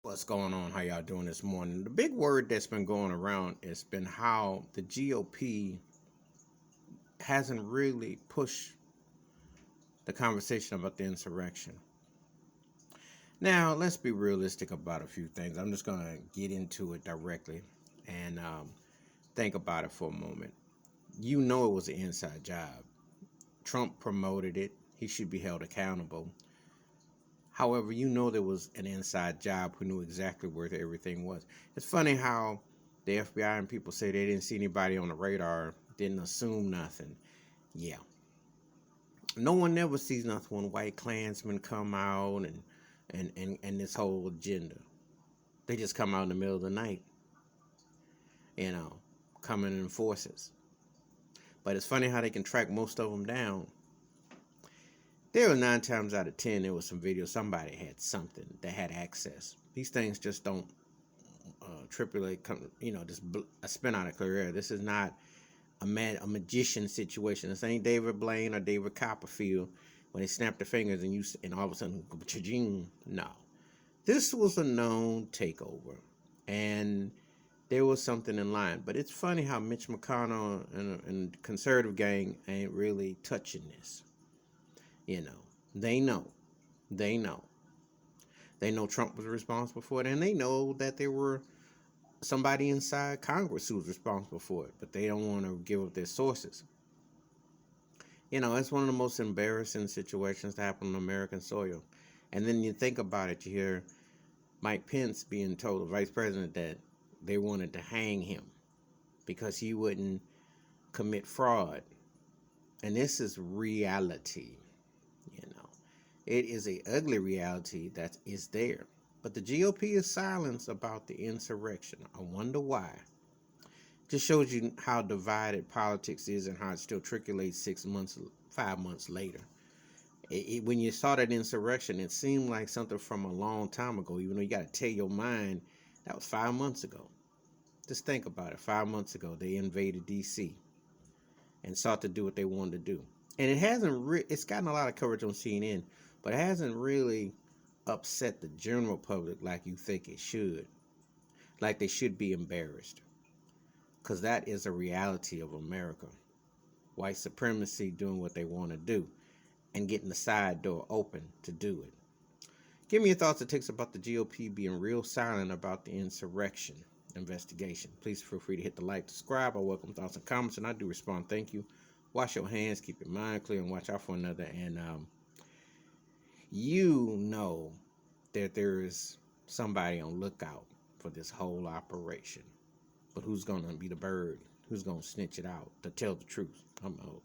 What's going on? How y'all doing this morning? The big word that's been going around has been how the GOP hasn't really pushed the conversation about the insurrection. Now, let's be realistic about a few things. I'm just going to get into it directly and think about it for a moment. You know it was an inside job. Trump promoted it. He should be held accountable. However, you know there was an inside job who knew exactly where everything was. It's funny how the FBI and people say they didn't see anybody on the radar, didn't assume nothing. Yeah. No one never sees nothing when white Klansmen come out and this whole agenda. They just come out in the middle of the night, you know, coming in forces. But it's funny how they can track most of them down. There were 9 times out of 10, there was some video, somebody had something that had access. These things just don't tripulate, just a spin out of clear air. This is not a magician situation. This ain't David Blaine or David Copperfield when they snap their fingers and all of a sudden, cha-ching. No. This was a known takeover. And there was something in line. But it's funny how Mitch McConnell and the conservative gang ain't really touching this. You know, they know. They know. They know Trump was responsible for it, and they know that there were somebody inside Congress who was responsible for it, but they don't want to give up their sources. You know, it's one of the most embarrassing situations to happen on American soil. And then you think about it, you hear Mike Pence being told, the vice president, that they wanted to hang him because he wouldn't commit fraud. And this is reality. It is a ugly reality that is there. But the GOP is silent about the insurrection. I wonder why. Just shows you how divided politics is and how it still trickulates 5 months later. When you saw that insurrection, it seemed like something from a long time ago, even though you got to tell your mind that was 5 months ago. Just think about it. 5 months ago, they invaded D.C. and sought to do what they wanted to do. And it's gotten a lot of coverage on CNN, but it hasn't really upset the general public like you think it should. Like they should be embarrassed. Because that is a reality of America. White supremacy doing what they want to do and getting the side door open to do it. Give me your thoughts and takes about the GOP being real silent about the insurrection investigation. Please feel free to hit the like, subscribe. I welcome thoughts and comments, and I do respond. Thank you. Wash your hands, keep your mind clear, and watch out for another. And you know that there is somebody on lookout for this whole operation. But who's going to be the bird? Who's going to snitch it out to tell the truth? I'm out.